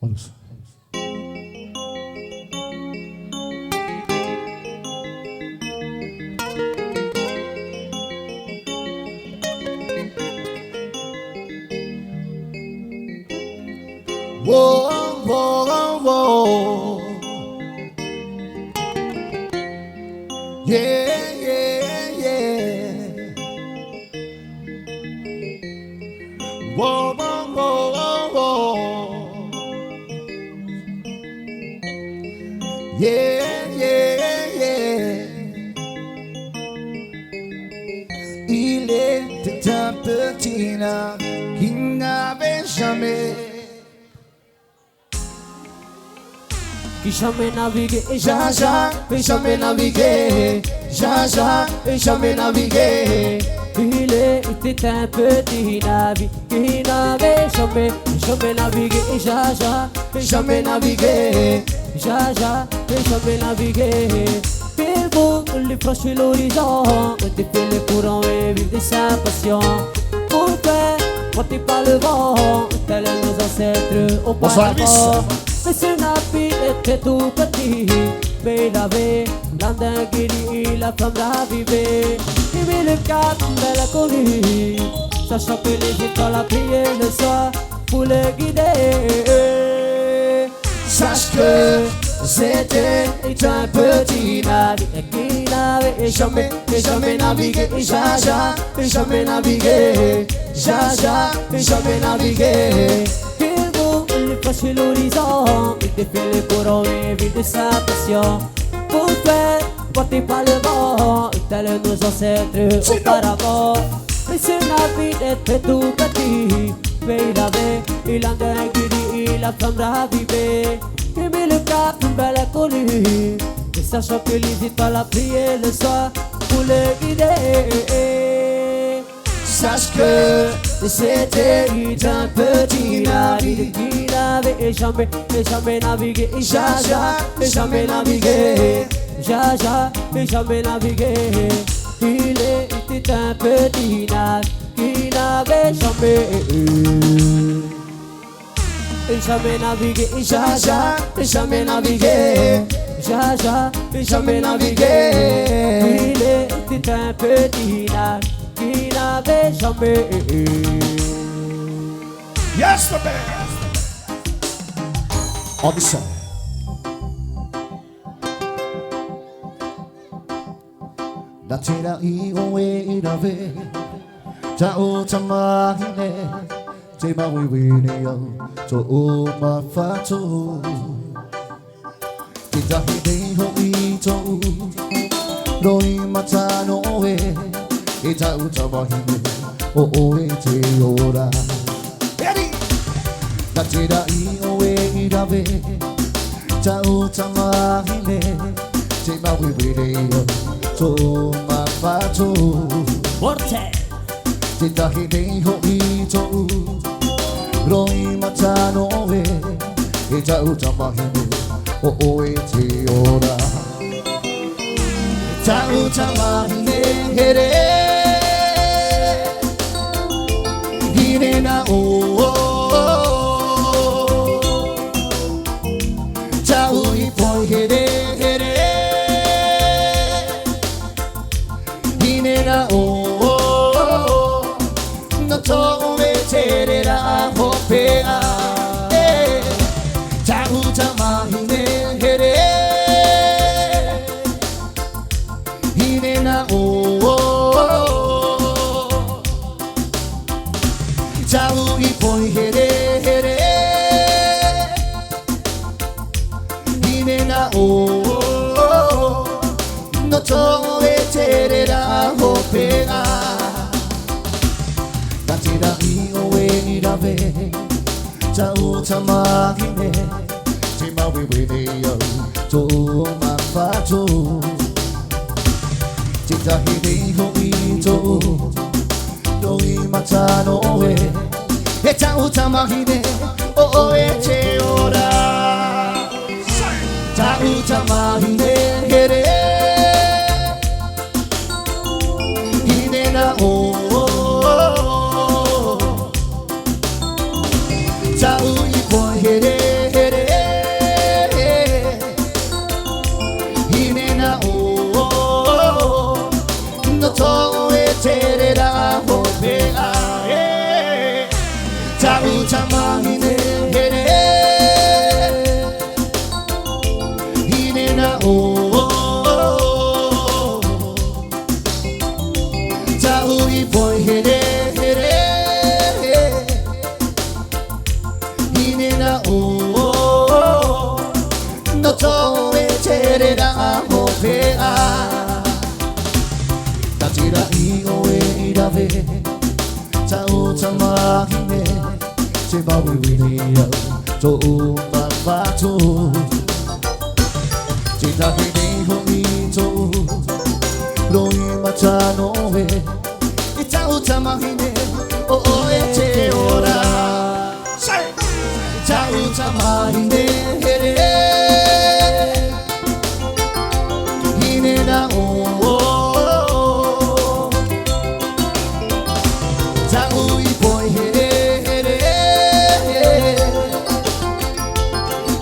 Olsun. Whoa, whoa, whoa. Yeah, yeah, yeah. Whoa, whoa, whoa, whoa. Yeah, yeah, yeah. Il était un petit navire qui n'avait jamais. Qui jamais navigué et jamais navigué. Et jamais navigué. Il était un petit navire qui n'avait jamais navigué et jamais navigué. jamais navigué. Il voulait franchir l'horizon, défier les courants et vivre de sa passion. Pour faire porter par le vent, tels nos ancêtres auparavant. Mais ce navire était tout petit, mais il avait l'âme d'un guéri, la flamme ravivée. Il mit le cap vers la colline, sachant que les étoiles a prié le soir pour le guider. Sache que c'était un petit navire Qui n'avait jamais navigué. Jamais navigué. Jamais navigué. Il voulait franchir l'horizon, il défiait les courants et vivre de sa passion. Pour faire porter par le vent, tels nos ancêtres auparavant. Mais ce navire était tout petit, mais il en a guéri, la flamme ravivée. Il mit le cap vers la colline, et sachant que les étoiles a prié le soir pour le guider. Sache que c'était un petit navire qui n'avait jamais navigué, jamais navigué. jamais navigué. Il était un petit navire qui n'avait jamais navigué, jamais navigué. Jamais navigué. Il était un petit navire qui n'avait jamais. Yes, baby. On the side. Natira iwe irave, chao chamahine, chema wiwineo, cho uma fato. Kita hide ho ito, doi matano e, ita chamahine, o e te ora. Natira iwe irave, chao chamahine, chema wiwineo. Toma fato Forte Tita hidei ho ito Roi matano e Ita utamahine O oe te ora Ta utamahine here Hine na o Ta ui poi here na o no to me terera hopea ta utamahine here hine na o ta ui poi here hine na o no to terera hopea Tatira iwe irave Chau chamahine Chima wiwine yo Toma fato Chita hide ho ito Doi matano e E chau chamahine O e te ora Chau chamahine here na o Chau i po here Inena o no to e cherera mo pea Tatira I o e irave Chao chamahine Se bawi winia to umabatu Chita hine homito Loi machano e Chao chamahine o e che ora Chao chamahine Hine na o Chao I boy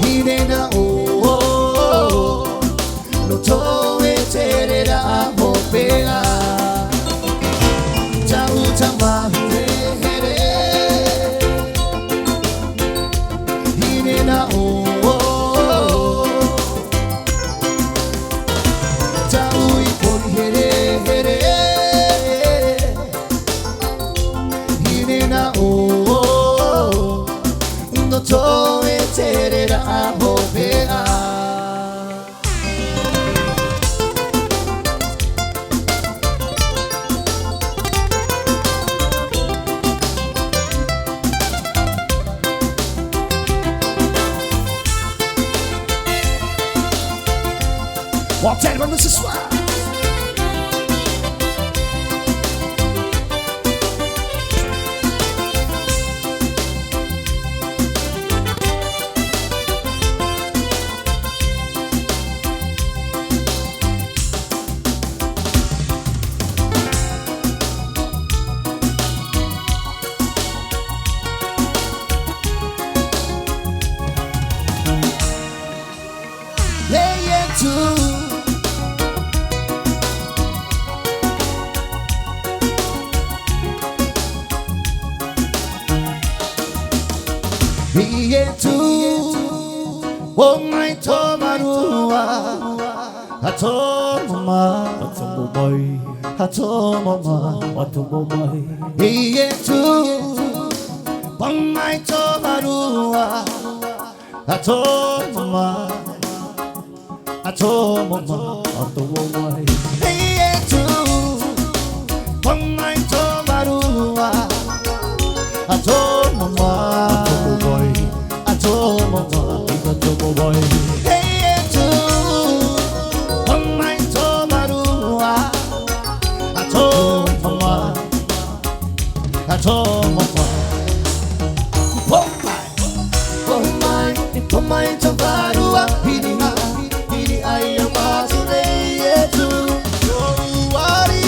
Hine na o No to e cherera mo pega Chao chamahine Hine na o To e terera bobea Walk down on Mrs. Swag Oh my tomarua Atomoma Atomomai Atomoma Atomomai Yetu Oh my tomarua Atomoma Atomoma Atomomai Yetu Oh my tomarua Atomoma Atomoma Atomomai Hey tu Oh my tomarua Atomoma Atomoma Oh my tomarua Hini ayamazure yetu Uwari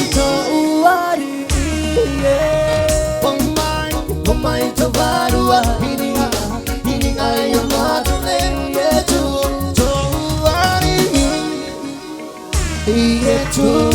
Oh my tomarua Hini ayamazure yetu Yetu